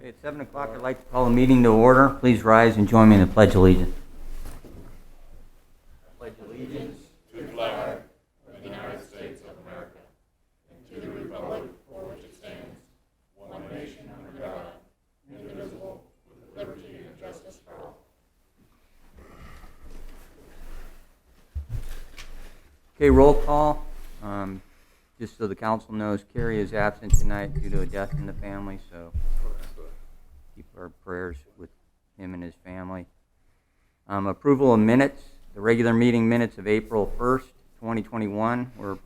At 7 o'clock, I'd like to call the meeting to order. Please rise and join me in the Pledge of Allegiance. I pledge allegiance to the flag of the United States of America and to the republic for which it stands, one nation under God, indivisible, with liberty and justice for all. Okay, roll call. Just so the council knows, Kerry is absent tonight due to a death in the family, so keep our prayers with him and his family. Approval of minutes. The regular meeting minutes of April 1st, 2021 were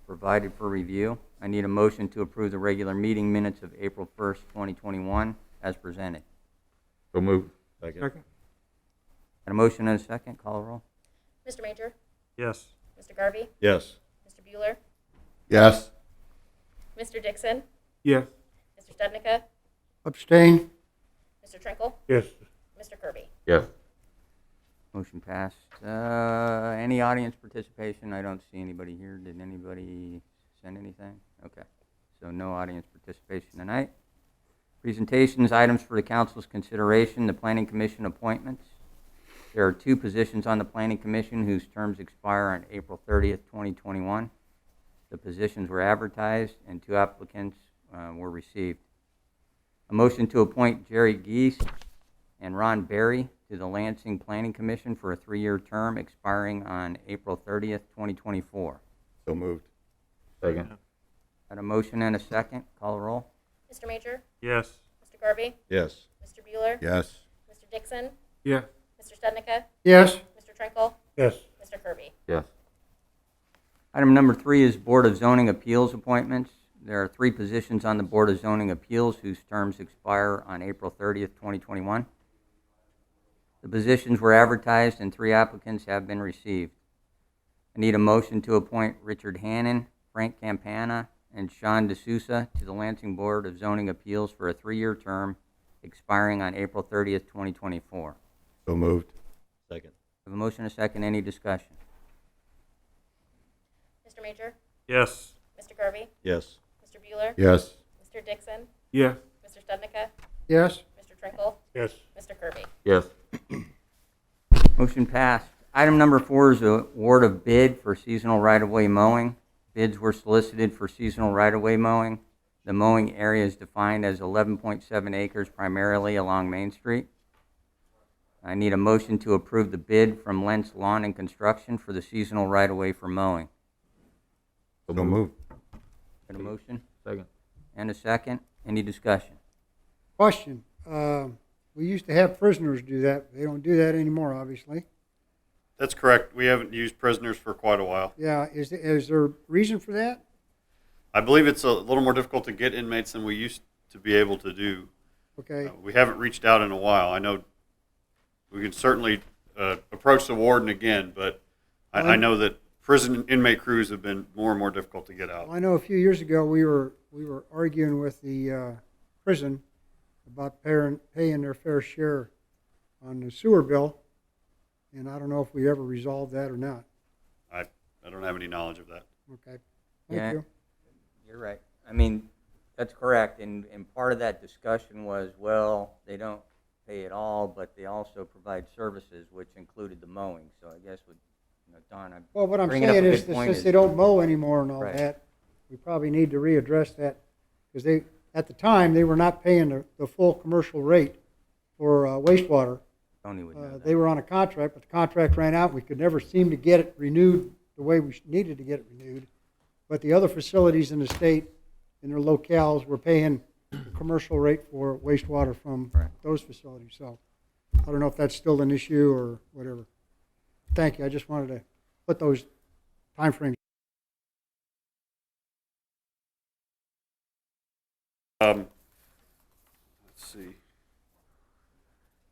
provided for review. I need a motion to approve the regular meeting minutes of April 1st, 2021 as presented. So moved. Second. Got a motion and a second. Call a roll. Mr. Major, Yes. Mr. Garvey, Yes. Mr. Bueller, Yes. Mr. Dixon, Yes. Mr. Stednicka, Abstain. Mr. Trinkle, Yes. Mr. Kirby. Yes. Motion passed. Any audience participation? I don't see anybody here. Did anybody send anything? Okay. So no audience participation tonight. Presentations, items for the council's consideration, the Planning Commission appointments. There are 2 positions on the Planning Commission whose terms expire on April 30th, 2021. The positions were advertised and 2 applicants were received. A motion to appoint Jerry Geese and Ron Berry to the Lansing Planning Commission for a 3-year term expiring on April 30th, 2024. So moved. Second. Got a motion and a second. Call a roll. Mr. Major, Yes. Mr. Garvey, Yes. Mr. Bueller, Yes. Mr. Dixon, Yes. Mr. Stednicka, Yes. Mr. Trinkle, Yes. Mr. Kirby. Yes. Item number 3 is Board of Zoning Appeals appointments. There are 3 positions on the Board of Zoning Appeals whose terms expire on April 30th, 2021. The positions were advertised and 3 applicants have been received. I need a motion to appoint Richard Hannon, Frank Campana, and Sean D'Souza to the Lansing Board of Zoning Appeals for a 3-year term expiring on April 30th, 2024. So moved. Second. I have a motion and a second. Any discussion? Mr. Major, Yes. Mr. Garvey, Yes. Mr. Bueller, Yes. Mr. Dixon, Yes. Mr. Stednicka, Yes. Mr. Trinkle, Yes. Mr. Kirby. Yes. Motion passed. Item number 4 is award of bid for seasonal right-of-way mowing. Bids were solicited for seasonal right-of-way mowing. The mowing area is defined as 11.7 acres primarily along Main Street. I need a motion to approve the bid from Lentz Lawn and Construction for the seasonal right-of-way for mowing. So moved. Got a motion Second. and a second. Any discussion? Question. We used to have prisoners do that. They don't do that anymore, obviously. That's correct. We haven't used prisoners for quite a while. Yeah. Is there a reason for that? I believe it's a little more difficult to get inmates than we used to be able to do. Okay. We haven't reached out in a while. I know we can certainly approach the warden again, but I know that prison inmate crews have been more and more difficult to get out. Well, I know a few years ago we were arguing with the prison about paying their fair share on the sewer bill, and I don't know if we ever resolved that or not. I don't have any knowledge of that. Okay. Thank you. You're right. I mean, that's correct. And part of that discussion was, well, they don't pay it all, but they also provide services, which included the mowing. So I guess with Don, Well, what I'm bringing up saying a is good that point since is- they don't mow anymore and all Right. that, we probably need to readdress that, because at the time, they were not paying the full commercial rate for wastewater. Tony would know that. They were on a contract, but the contract ran out. We could never seem to get it renewed the way we needed to get it renewed. But the other facilities in the state, in their locales, were paying the commercial rate for wastewater from Right. those facilities. So I don't know if that's still an issue or whatever. Thank you. I just wanted to put those timeframes. Let's see.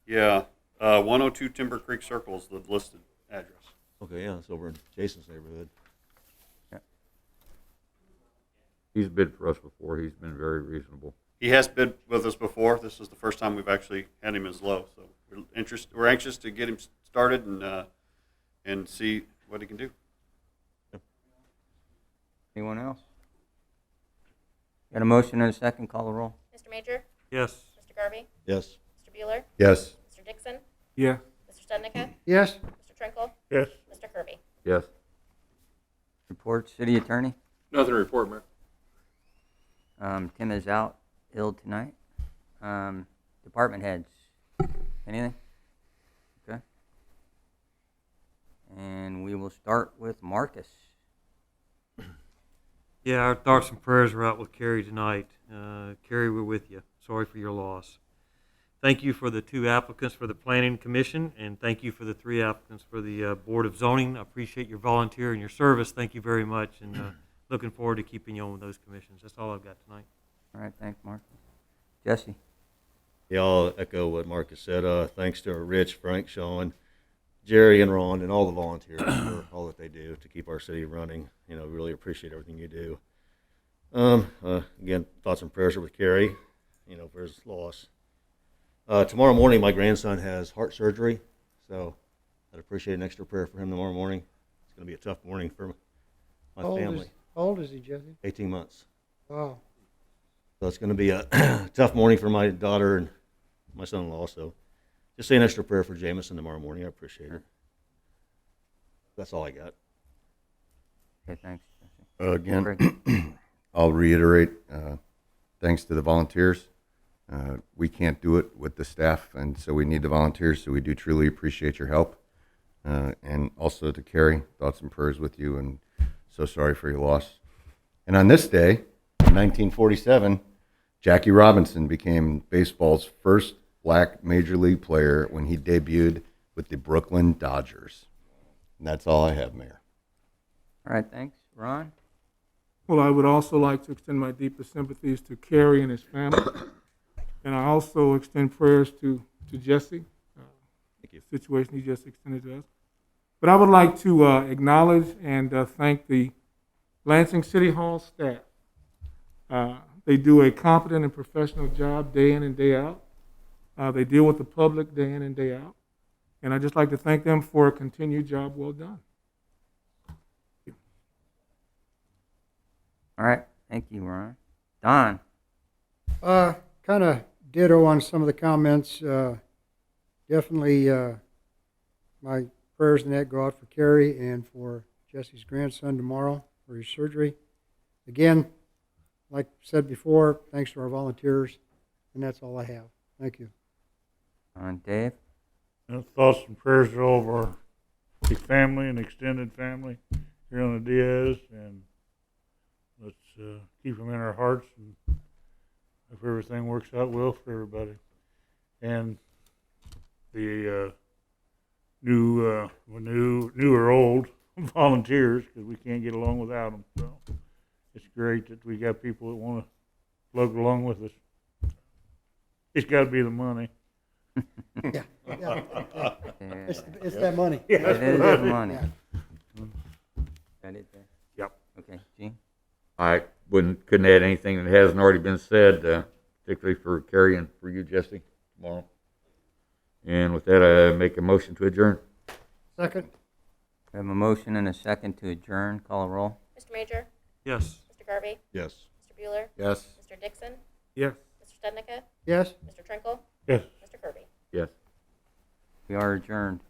Yeah, 102 Timber Creek Circle is the listed address. Okay, yeah, it's over in Jason's neighborhood. Yeah. He's bid for us before. He's been very reasonable. He has bid with us before. This is the first time we've actually had him as low. So we're anxious to get him started and see what he can do. Anyone else? Got a motion and a second. Call the roll. Mr. Major, Yes. Mr. Garvey? Yes. Mr. Bueller? Yes. Mr. Dixon? Yeah. Mr. Stednica? Yes, Mr. Trinkle? Yes. Mr. Kirby? Yes. Report, city attorney. Nothing to report, Mayor. Tim is out ill tonight. Department heads, anything? Okay. And we will start with Marcus. Yeah, our thoughts and prayers are out with Carrie tonight. Carrie, we're with you. Sorry for your loss. Thank you for the 2 applicants for the Planning Commission, and thank you for the 3 applicants for the Board of Zoning. I appreciate your volunteer and your service. Thank you very much, and looking forward to keeping you on with those commissions. That's all I've got tonight. All right, thanks, Marcus. Jesse. Yeah, I'll echo what Marcus said. Thanks to Rich, Frank, Sean, Jerry, and Ron, and all the volunteers for all that they do to keep our city running. You know, really appreciate everything you do. Again, thoughts and prayers are with Carrie, you know, for his loss. Tomorrow morning, my grandson has heart surgery, so I'd appreciate an extra prayer for him tomorrow morning. It's going to be a tough morning for my family. How old is he, Jesse? 18 months. Wow. So it's going to be a tough morning for my daughter and my son-in-law. So just say an extra prayer for Jameson tomorrow morning. I appreciate it. That's all I got. Okay, thanks, Jesse. Again, Greg. I'll reiterate, thanks to the volunteers. We can't do it with the staff, and so we need the volunteers, so we do truly appreciate your help. And also to Carrie, thoughts and prayers with you, and so sorry for your loss. And on this day, in 1947, Jackie Robinson became baseball's first black major league player when he debuted with the Brooklyn Dodgers. And that's all I have, Mayor. All right, thanks. Ron? Well, I would also like to extend my deepest sympathies to Kerry and his family. And I also extend prayers to Jesse, Thank you. situation he just extended to us. But I would like to acknowledge and thank the Lansing City Hall staff. They do a competent and professional job day in and day out. They deal with the public day in and day out. And I'd just like to thank them for a continued job well done. All right, thank you, Ron. Don? Kind of ditto on some of the comments. Definitely my prayers and that go out for Carrie and for Jesse's grandson tomorrow for his surgery. Again, like I said before, thanks to our volunteers, and that's all I have. Thank you. Dave? Thoughts and prayers to all of our family and extended family here on the Diaz, and let's keep them in our hearts, and if everything works out well for everybody. And the new or old volunteers, because we can't get along without them. So it's great that we got people that want to plug along with us. It's got to be the money. Yeah. Yeah, It's that money. it is good money. Yeah. That it there? Yep. Okay, Gene? I couldn't add anything that hasn't already been said, particularly for Carrie and for you, Jesse, tomorrow. And with that, I make a motion to adjourn. Second? We have a motion and a second to adjourn. Call a roll. Mr. Major? Yes. Mr. Garvey? Yes. Mr. Bueller? Yes. Mr. Dixon? Yes. Mr. Stednica? Yes? Mr. Trinkle? Yes. Mr. Kirby? Yes. We are adjourned.